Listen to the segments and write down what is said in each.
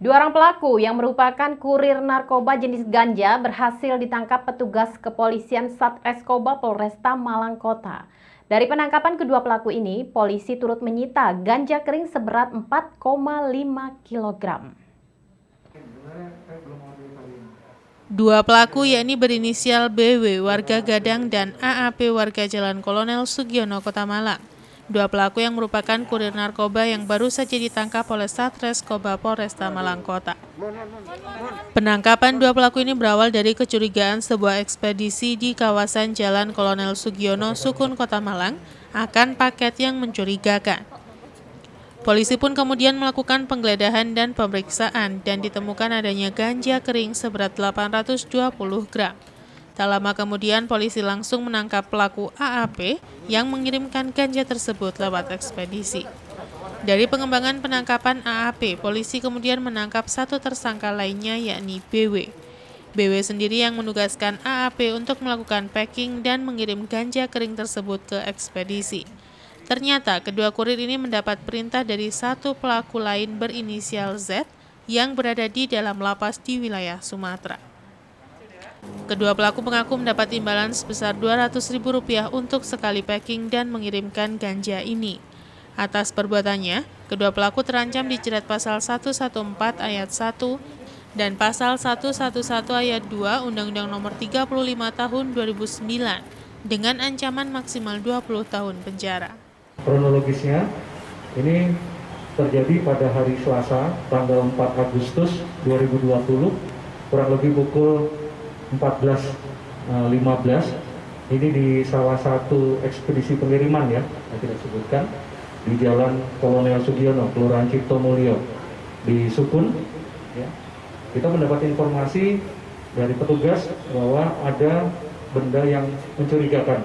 Dua orang pelaku yang merupakan kurir narkoba jenis ganja berhasil ditangkap petugas kepolisian Satreskoba Polresta Malang Kota. Dari penangkapan kedua pelaku ini, polisi turut menyita ganja kering seberat 4,5 kg. Dua pelaku yakni berinisial BW warga Gadang dan AAP warga Jalan Kolonel Sugiono, Kota Malang. Dua pelaku yang merupakan kurir narkoba yang baru saja ditangkap oleh Satreskoba Polresta Malang Kota. Penangkapan dua pelaku ini berawal dari kecurigaan sebuah ekspedisi di kawasan Jalan Kolonel Sugiono, Sukun, Kota Malang akan paket yang mencurigakan. Polisi pun kemudian melakukan penggeledahan dan pemeriksaan dan ditemukan adanya ganja kering seberat 820 gram. Tak lama kemudian polisi langsung menangkap pelaku AAP yang mengirimkan ganja tersebut lewat ekspedisi. Dari pengembangan penangkapan AAP, polisi kemudian menangkap satu tersangka lainnya yakni BW. BW sendiri yang menugaskan AAP untuk melakukan packing dan mengirim ganja kering tersebut ke ekspedisi. Ternyata kedua kurir ini mendapat perintah dari satu pelaku lain berinisial Z yang berada di dalam lapas di wilayah Sumatera. Kedua pelaku mengaku mendapat imbalan sebesar Rp200.000 untuk sekali packing dan mengirimkan ganja ini. Atas perbuatannya, kedua pelaku terancam dijerat pasal 114 ayat 1 dan pasal 111 ayat 2 Undang-Undang Nomor 35 Tahun 2009 dengan ancaman maksimal 20 tahun penjara. Kronologisnya, ini terjadi pada hari Selasa, tanggal 4 Agustus 2020, kurang lebih pukul 14.15. Ini di salah satu ekspedisi pengiriman ya, saya tidak sebutkan, di Jalan Kolonel Sugiono, Kelurahan Cipto Mulyo, di Sukun. Ya. Kita mendapat informasi dari petugas bahwa ada benda yang mencurigakan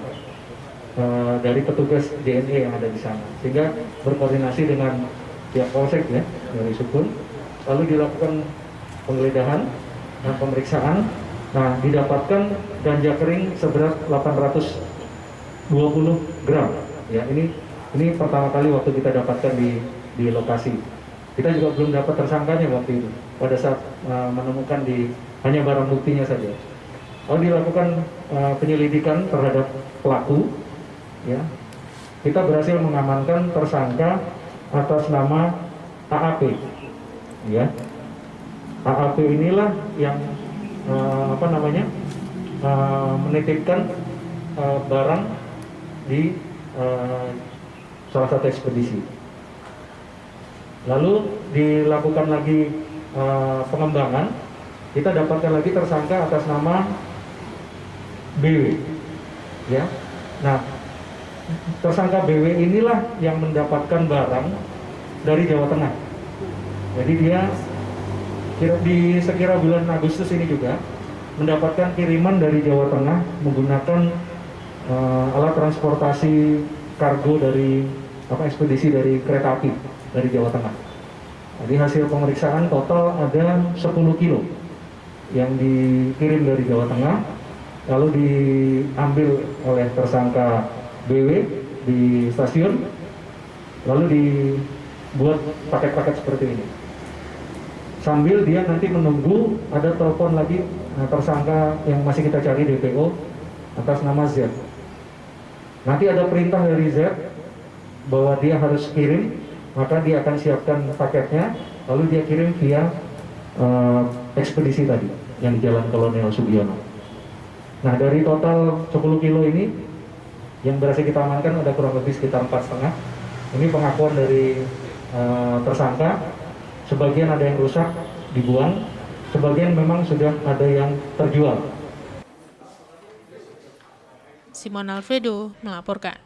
dari petugas DNA yang ada di sana, sehingga berkoordinasi dengan pihak polsek ya dari Sukun, lalu dilakukan penggeledahan dan pemeriksaan. Nah, didapatkan ganja kering seberat 820 gram. Ya, ini pertama kali waktu kita dapatkan di lokasi. Kita juga belum dapat tersangkanya waktu itu. Pada saat menemukan hanya barang buktinya saja. Lalu dilakukan penyelidikan terhadap pelaku. Ya, kita berhasil mengamankan tersangka atas nama AAP. Ya, AAP inilah yang menitipkan barang di salah satu ekspedisi. Lalu dilakukan lagi pengembangan, kita dapatkan lagi tersangka atas nama BW. Ya, nah tersangka BW inilah yang mendapatkan barang dari Jawa Tengah. Jadi dia di sekira bulan Agustus ini juga mendapatkan kiriman dari Jawa Tengah menggunakan alat transportasi kargo dari ekspedisi dari kereta api dari Jawa Tengah. Jadi hasil pemeriksaan total ada 10 kilo yang dikirim dari Jawa Tengah, lalu diambil oleh tersangka BW di stasiun, lalu dibuat paket-paket seperti ini. Sambil dia nanti menunggu ada telepon lagi tersangka yang masih kita cari DPO atas nama Z. Nanti ada perintah dari Z bahwa dia harus kirim, maka dia akan siapkan paketnya, lalu dia kirim via ekspedisi tadi yang di Jalan Kolonel Sugiono. Nah, dari total 10 kilo ini yang berhasil kita amankan ada kurang lebih sekitar 4,5. Ini pengakuan dari tersangka. Sebagian ada yang rusak, dibuang, sebagian memang sudah ada yang terjual. Simon Alfredo melaporkan.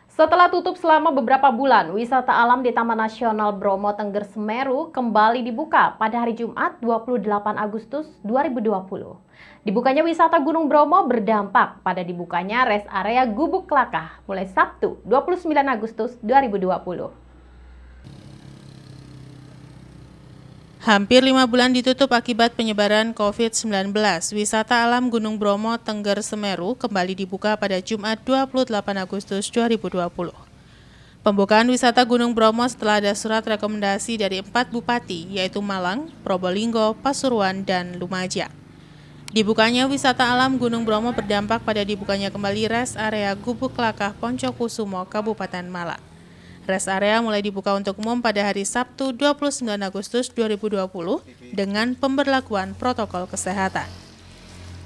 Setelah tutup selama beberapa bulan, wisata alam di Taman Nasional Bromo Tengger Semeru kembali dibuka pada hari Jumat 28 Agustus 2020. Dibukanya wisata Gunung Bromo berdampak pada dibukanya rest area Gubuk Klakah mulai Sabtu 29 Agustus 2020. Hampir 5 bulan ditutup akibat penyebaran COVID-19, wisata alam Gunung Bromo Tengger Semeru kembali dibuka pada Jumat 28 Agustus 2020. Pembukaan wisata Gunung Bromo setelah ada surat rekomendasi dari 4 bupati, yaitu Malang, Probolinggo, Pasuruan, dan Lumajang. Dibukanya wisata alam Gunung Bromo berdampak pada dibukanya kembali rest area Gubuk Lakah Poncokusumo, Kabupaten Malang. Rest area mulai dibuka untuk umum pada hari Sabtu 29 Agustus 2020 dengan pemberlakuan protokol kesehatan.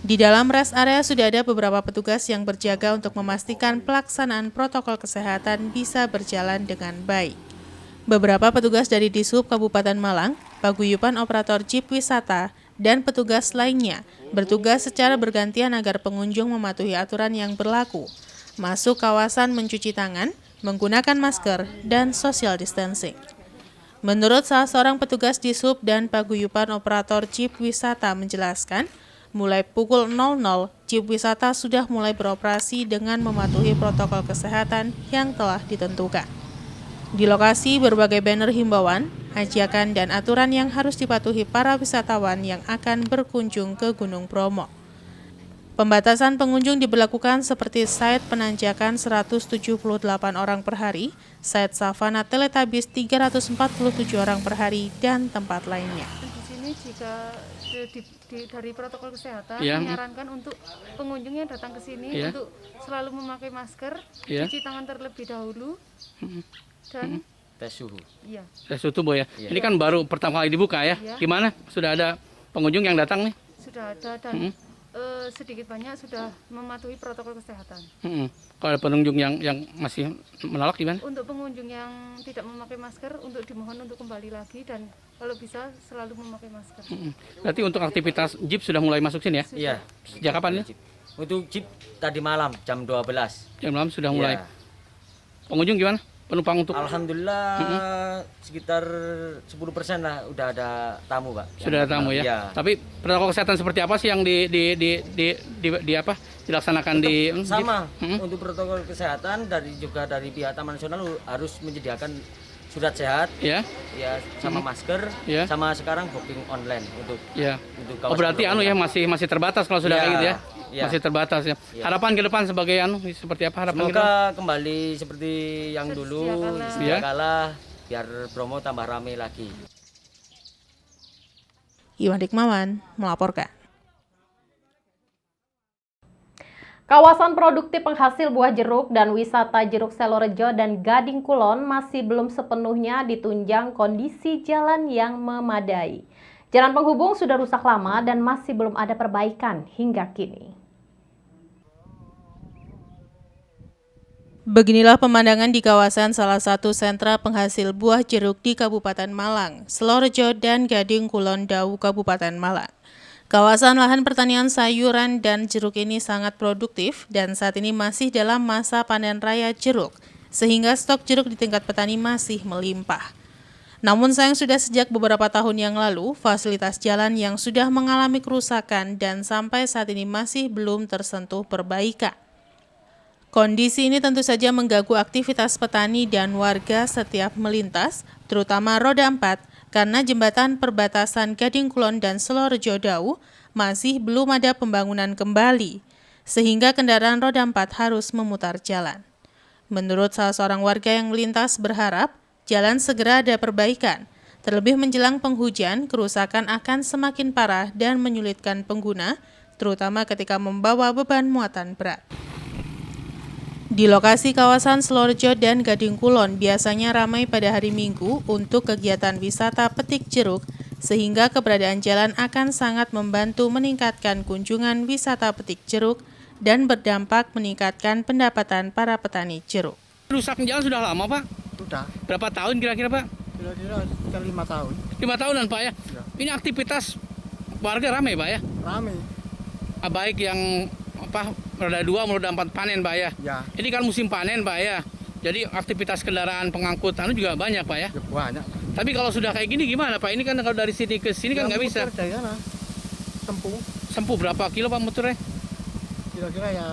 Di dalam rest area sudah ada beberapa petugas yang berjaga untuk memastikan pelaksanaan protokol kesehatan bisa berjalan dengan baik. Beberapa petugas dari Dishub Kabupaten Malang, paguyuban operator jeep wisata, dan petugas lainnya bertugas secara bergantian agar pengunjung mematuhi aturan yang berlaku, masuk kawasan mencuci tangan, menggunakan masker, dan social distancing. Menurut salah seorang petugas Dishub dan paguyuban operator jeep wisata menjelaskan, mulai pukul 00, jeep wisata sudah mulai beroperasi dengan mematuhi protokol kesehatan yang telah ditentukan. Di lokasi berbagai banner himbauan, ajakan dan aturan yang harus dipatuhi para wisatawan yang akan berkunjung ke Gunung Bromo. Pembatasan pengunjung diberlakukan seperti site penanjakan 178 orang per hari, site savana Teletubbies 347 orang per hari, dan tempat lainnya. Di sini jika dari protokol kesehatan Ya. menyarankan untuk pengunjung yang datang ke sini Ya. untuk selalu memakai masker, Ya. cuci tangan terlebih dahulu, dan tes suhu. iya. Tes tubuh ya. Iya. Ini kan baru pertama kali dibuka ya. Iya. Gimana? Sudah ada pengunjung yang datang nih? Sudah ada dan sedikit banyak sudah mematuhi protokol kesehatan. Kalau ada pengunjung yang masih menolak gimana? Untuk pengunjung yang tidak memakai masker, untuk dimohon untuk kembali lagi dan kalau bisa selalu memakai masker. Berarti untuk aktivitas jeep sudah mulai masuk sini ya? Iya. Sejak kapan ya? Untuk jeep tadi malam jam 12. Jam malam sudah mulai. Iya. Pengunjung gimana? Penumpang untuk Alhamdulillah sekitar 10% lah udah ada tamu, Pak. sudah ada tamu ya. Iya. Tapi protokol kesehatan seperti apa sih yang di apa? Dilaksanakan di Sama jeep? untuk protokol kesehatan dari pihak Taman Nasional harus menyediakan surat sehat, Ya. ya sama masker, Ya. sama sekarang booking online untuk Ya. untuk Oh, berarti kawasan ya Bromo. masih terbatas kalau sudah Iya, kayak gitu ya. iya. Masih terbatas ya. Iya. Harapan ke depan sebagai seperti apa harapan ke depan? Semoga kembali seperti yang dulu, Sedia sedia Ya. kala, biar Bromo tambah ramai lagi. Iwan Hikmawan melaporkan. Kawasan produktif penghasil buah jeruk dan wisata Jeruk Selorejo dan Gading Kulon masih belum sepenuhnya ditunjang kondisi jalan yang memadai. Jalan penghubung sudah rusak lama dan masih belum ada perbaikan hingga kini. Beginilah pemandangan di kawasan salah satu sentra penghasil buah jeruk di Kabupaten Malang, Selorejo, dan Gading Kulon Dawu, Kabupaten Malang. Kawasan lahan pertanian sayuran dan jeruk ini sangat produktif dan saat ini masih dalam masa panen raya jeruk, sehingga stok jeruk di tingkat petani masih melimpah. Namun sayang sudah sejak beberapa tahun yang lalu, fasilitas jalan yang sudah mengalami kerusakan dan sampai saat ini masih belum tersentuh perbaikan. Kondisi ini tentu saja mengganggu aktivitas petani dan warga setiap melintas, terutama roda 4, karena jembatan perbatasan Gading Kulon dan Selorejo Dawu masih belum ada pembangunan kembali, sehingga kendaraan roda 4 harus memutar jalan. Menurut salah seorang warga yang melintas berharap, jalan segera ada perbaikan. Terlebih menjelang penghujan, kerusakan akan semakin parah dan menyulitkan pengguna, terutama ketika membawa beban muatan berat. Di lokasi kawasan Selorejo dan Gading Kulon biasanya ramai pada hari Minggu untuk kegiatan wisata petik jeruk, sehingga keberadaan jalan akan sangat membantu meningkatkan kunjungan wisata petik jeruk dan berdampak meningkatkan pendapatan para petani jeruk. Rusaknya jalan sudah lama, Pak? Sudah, Berapa tahun kira-kira, Pak? kira-kira sekitar 5 tahun. 5 tahunan, Pak ya? Ya. Ini aktivitas warga ramai, Pak ya? Rame. Baik yang roda 2 maupun roda 4 panen, Pak ya? Ya, Ini kan musim panen, Pak ya? Jadi aktivitas kendaraan pengangkutan juga banyak, Pak ya? ya banyak. Tapi kalau sudah kayak gini gimana, Pak? Ini kan kalau dari sini ke sini kan nggak bisa. Dari sana, tempuh, Sempuh berapa kilo, Pak, motornya? kira-kira ya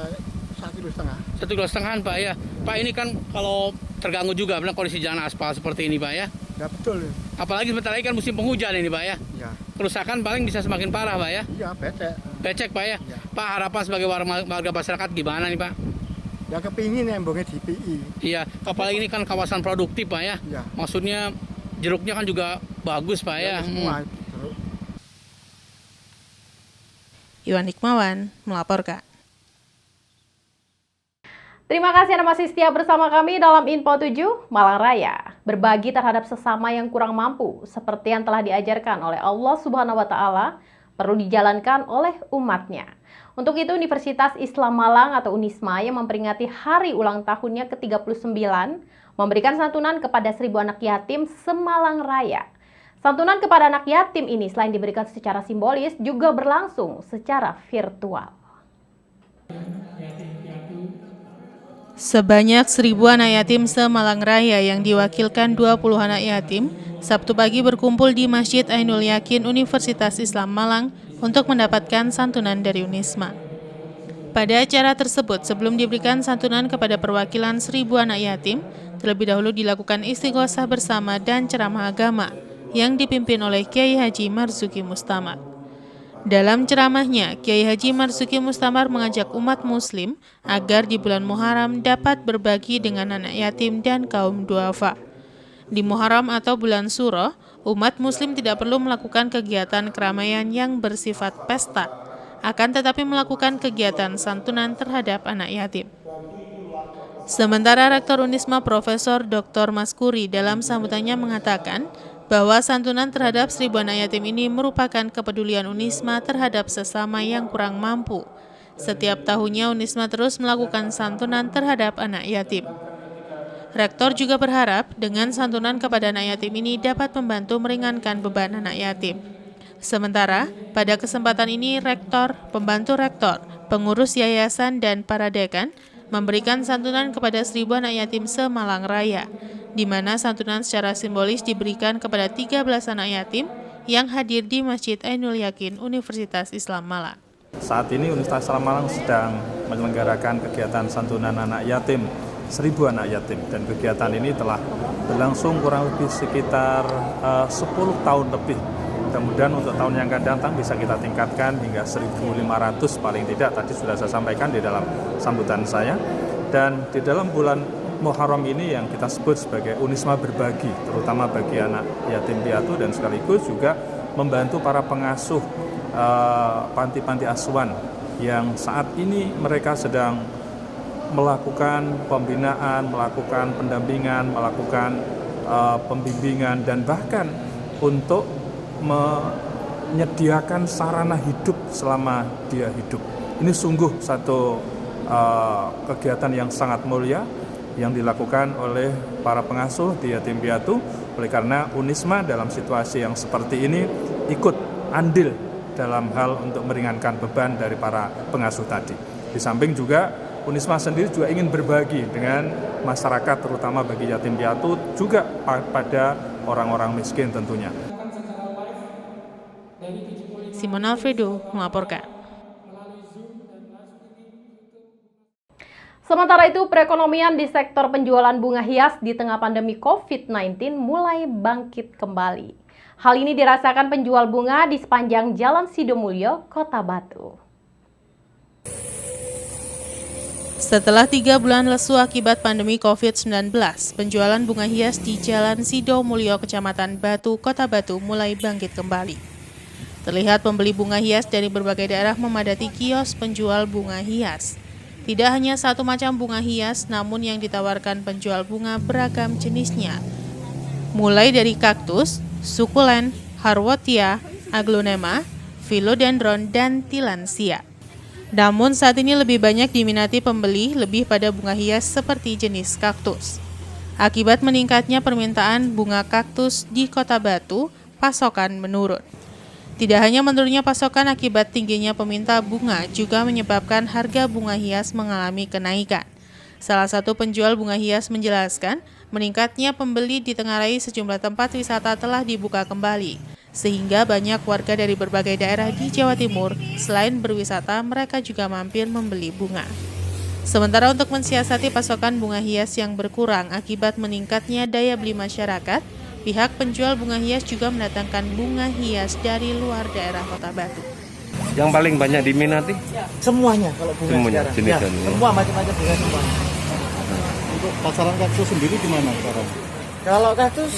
1,5 kilo. 1,5 kilo, Pak ya? Pak, ini kan kalau terganggu juga benar kondisi jalan aspal seperti ini, Pak ya? Ya betul. Apalagi sebentar lagi kan musim penghujan ini, Pak ya? Ya, Kerusakan paling bisa semakin parah, Pak ya? ya becek. Becek, Pak ya? Ya. Pak, harapan sebagai warga masyarakat gimana nih, Pak? Ya kepingin embongnya di PI. Iya, apalagi ini kan kawasan produktif Pak ya. Ya. Maksudnya jeruknya kan juga bagus Pak ya. Semua. Iwan Hikmawan melaporkan. Terima kasih Anda masih setia bersama kami dalam Info 7 Malang Raya. Berbagi terhadap sesama yang kurang mampu, seperti yang telah diajarkan oleh Allah Subhanahu wa Ta'ala, perlu dijalankan oleh umatnya. Untuk itu, Universitas Islam Malang atau Unisma yang memperingati hari ulang tahunnya ke-39 memberikan santunan kepada 1.000 anak yatim se-Malang Raya. Santunan kepada anak yatim ini selain diberikan secara simbolis juga berlangsung secara virtual. Sebanyak 1.000 anak yatim se-Malang Raya yang diwakilkan 20 anak yatim, Sabtu pagi berkumpul di Masjid Ainul Yakin Universitas Islam Malang untuk mendapatkan santunan dari Unisma. Pada acara tersebut, sebelum diberikan santunan kepada perwakilan 1.000 anak yatim, terlebih dahulu dilakukan istighosah bersama dan ceramah agama yang dipimpin oleh Kiai Haji Marzuki Mustamar. Dalam ceramahnya, Kiai Haji Marzuki Mustamar mengajak umat muslim agar di bulan Muharram dapat berbagi dengan anak yatim dan kaum duafa. Di Muharram atau bulan Suro, umat muslim tidak perlu melakukan kegiatan keramaian yang bersifat pesta, akan tetapi melakukan kegiatan santunan terhadap anak yatim. Sementara Rektor Unisma Profesor Dr. Maskuri dalam sambutannya mengatakan bahwa santunan terhadap 1.000 anak yatim ini merupakan kepedulian Unisma terhadap sesama yang kurang mampu. Setiap tahunnya Unisma terus melakukan santunan terhadap anak yatim. Rektor juga berharap dengan santunan kepada anak yatim ini dapat membantu meringankan beban anak yatim. Sementara, pada kesempatan ini rektor, pembantu rektor, pengurus yayasan dan para dekan memberikan santunan kepada 1.000 anak yatim se-Malang Raya, di mana santunan secara simbolis diberikan kepada 13 anak yatim yang hadir di Masjid Ainul Yakin Universitas Islam Malang. Saat ini Universitas Islam Malang sedang menyelenggarakan kegiatan santunan anak yatim, 1.000 anak yatim, dan kegiatan ini telah berlangsung kurang lebih sekitar 10 tahun lebih. Mudah-mudahan untuk tahun yang akan datang bisa kita tingkatkan hingga 1.500 paling tidak, tadi sudah saya sampaikan di dalam sambutan saya. Dan di dalam bulan Muharram ini yang kita sebut sebagai Unisma berbagi, terutama bagi anak yatim piatu dan sekaligus juga membantu para pengasuh panti-panti asuhan yang saat ini mereka sedang melakukan pembinaan, melakukan pendampingan, melakukan pembimbingan, dan bahkan untuk menyediakan sarana hidup selama dia hidup. Ini sungguh satu kegiatan yang sangat mulia yang dilakukan oleh para pengasuh di yatim piatu. Oleh karena Unisma dalam situasi yang seperti ini ikut andil dalam hal untuk meringankan beban dari para pengasuh tadi. Di samping juga Unisma sendiri juga ingin berbagi dengan masyarakat, terutama bagi yatim piatu, juga pada orang-orang miskin tentunya. Simon Alfredo melaporkan. Sementara itu, perekonomian di sektor penjualan bunga hias di tengah pandemi COVID-19 mulai bangkit kembali. Hal ini dirasakan penjual bunga di sepanjang Jalan Sidomulyo, Kota Batu. Setelah 3 bulan lesu akibat pandemi COVID-19, penjualan bunga hias di Jalan Sidomulyo, Kecamatan Batu, Kota Batu mulai bangkit kembali. Terlihat pembeli bunga hias dari berbagai daerah memadati kios penjual bunga hias. Tidak hanya satu macam bunga hias, namun yang ditawarkan penjual bunga beragam jenisnya. Mulai dari kaktus, sukulen, harwotia, aglonema, philodendron, dan tilansia. Namun saat ini lebih banyak diminati pembeli lebih pada bunga hias seperti jenis kaktus. Akibat meningkatnya permintaan bunga kaktus di Kota Batu, pasokan menurun. Tidak hanya menurunnya pasokan akibat tingginya peminta bunga, juga menyebabkan harga bunga hias mengalami kenaikan. Salah satu penjual bunga hias menjelaskan, meningkatnya pembeli ditengarai sejumlah tempat wisata telah dibuka kembali, sehingga banyak warga dari berbagai daerah di Jawa Timur, selain berwisata, mereka juga mampir membeli bunga. Sementara untuk mensiasati pasokan bunga hias yang berkurang akibat meningkatnya daya beli masyarakat, pihak penjual bunga hias juga mendatangkan bunga hias dari luar daerah Kota Batu. Yang paling banyak diminati? Semuanya kalau bunga Semuanya, sekarang. jenis-jenis. Semua macam-macam bunga semua. Untuk pasaran kaktus sendiri gimana sekarang? Kalau kaktus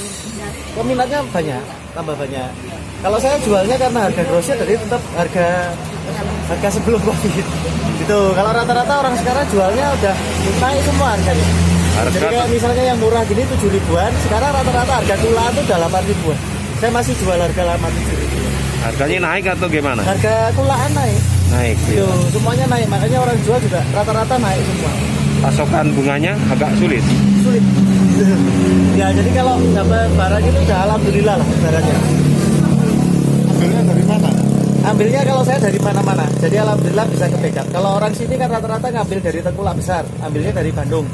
peminatnya banyak, tambah banyak. Kalau saya jualnya karena harga grosnya dari tetap harga sebelum Covid. Gitu. Kalau rata-rata orang sekarang jualnya udah naik semua harganya. Jadi kayak misalnya yang murah gini 7 ribuan, sekarang rata-rata harga tula itu udah 8 ribuan. Saya masih jual harga 8 ribuan. Harganya naik atau gimana? Harga tulaan naik. Naik. Yo, semuanya naik, makanya orang jual juga rata-rata naik semua. Pasokan bunganya agak sulit. Sulit. Ya, jadi kalau dapat barang itu udah alhamdulillah lah barangnya. Ambilnya dari mana? Ambilnya kalau saya dari mana-mana, jadi alhamdulillah bisa ke backup. Kalau orang sini kan rata-rata ngambil dari Tengkulak Besar, ambilnya dari Bandung.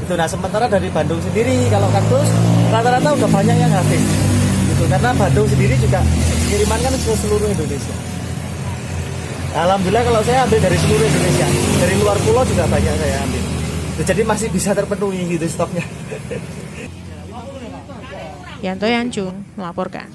Itu nah sementara dari Bandung sendiri kalau kaktus rata-rata udah banyak yang habis. Gitu, karena Bandung sendiri juga kiriman kan ke seluruh Indonesia. Alhamdulillah kalau saya ambil dari seluruh Indonesia, dari luar pulau juga banyak saya ambil. Jadi masih bisa terpenuhi gitu stoknya. Yanto Yanjung melaporkan.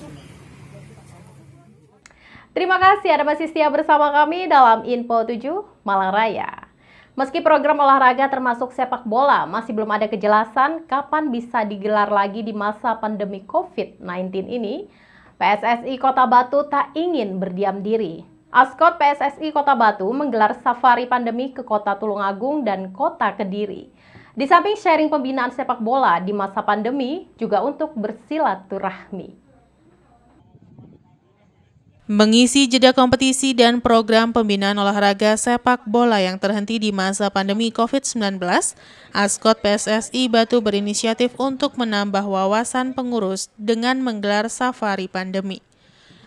Terima kasih Anda masih setia bersama kami dalam Info 7 Malang Raya. Meski program olahraga termasuk sepak bola masih belum ada kejelasan kapan bisa digelar lagi di masa pandemi COVID-19 ini, PSSI Kota Batu tak ingin berdiam diri. Askot PSSI Kota Batu menggelar safari pandemi ke Kota Tulungagung dan Kota Kediri. Di samping sharing pembinaan sepak bola di masa pandemi, juga untuk bersilaturahmi. Mengisi jeda kompetisi dan program pembinaan olahraga sepak bola yang terhenti di masa pandemi COVID-19, Askot PSSI Batu berinisiatif untuk menambah wawasan pengurus dengan menggelar safari pandemi.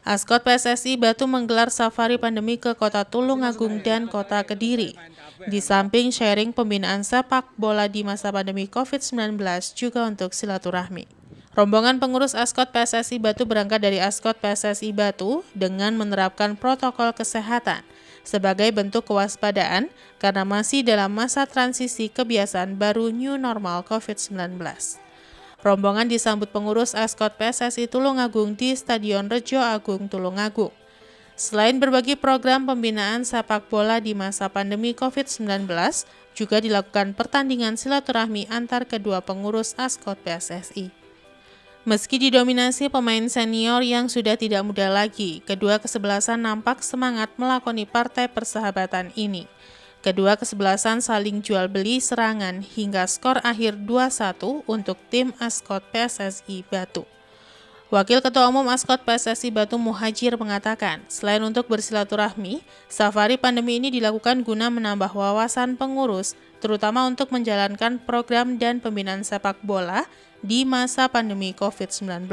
Askot PSSI Batu menggelar safari pandemi ke Kota Tulungagung dan Kota Kediri. Di samping sharing pembinaan sepak bola di masa pandemi COVID-19 juga untuk silaturahmi. Rombongan pengurus Askot PSSI Batu berangkat dari Askot PSSI Batu dengan menerapkan protokol kesehatan sebagai bentuk kewaspadaan karena masih dalam masa transisi kebiasaan baru new normal COVID-19. Rombongan disambut pengurus Askot PSSI Tulungagung di Stadion Rejo Agung Tulungagung. Selain berbagi program pembinaan sepak bola di masa pandemi COVID-19, juga dilakukan pertandingan silaturahmi antar kedua pengurus Askot PSSI. Meski didominasi pemain senior yang sudah tidak muda lagi, kedua kesebelasan nampak semangat melakoni partai persahabatan ini. Kedua kesebelasan saling jual beli serangan hingga skor akhir 2-1 untuk tim Askot PSSI Batu. Wakil Ketua Umum Askot PSSI Batu Muhajir mengatakan, selain untuk bersilaturahmi, safari pandemi ini dilakukan guna menambah wawasan pengurus, terutama untuk menjalankan program dan pembinaan sepak bola di masa pandemi COVID-19.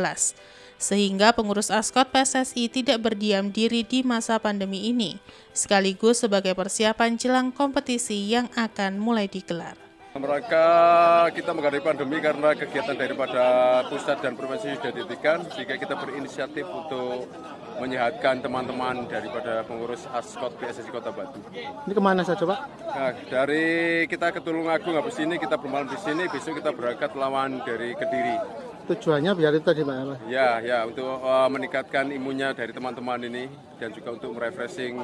Sehingga pengurus Askot PSSI tidak berdiam diri di masa pandemi ini, sekaligus sebagai persiapan jelang kompetisi yang akan mulai digelar. Kita menghadapi pandemi karena kegiatan daripada pusat dan provinsi sudah dihentikan, sehingga kita berinisiatif untuk menyehatkan teman-teman daripada pengurus Askot PSSI Kota Batu. Ini kemana saja Pak? Nah, dari kita ke Tulungagung, habis ini kita bermalam di sini, besok kita berangkat lawan dari Kediri. Tujuannya biar itu tadi Pak? Ya, untuk meningkatkan imunnya dari teman-teman ini dan juga untuk merefreshing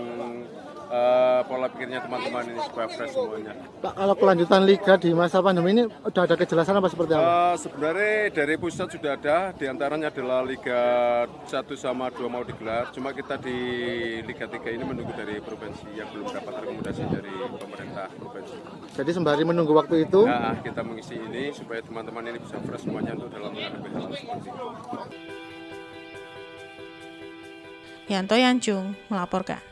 pola pikirnya teman-teman ini supaya fresh semuanya. Pak, kalau kelanjutan liga di masa pandemi ini udah ada kejelasan apa seperti apa? Sebenarnya dari pusat sudah ada, diantaranya adalah Liga 1 sama 2 mau digelar. Cuma kita di Liga 3 ini menunggu dari provinsi yang belum dapat rekomendasi dari pemerintah provinsi. Jadi sembari menunggu waktu itu, nah, kita mengisi ini supaya teman-teman ini bisa fresh semuanya untuk dalam menghadapi hal seperti itu. Yanto Yanjung melaporkan.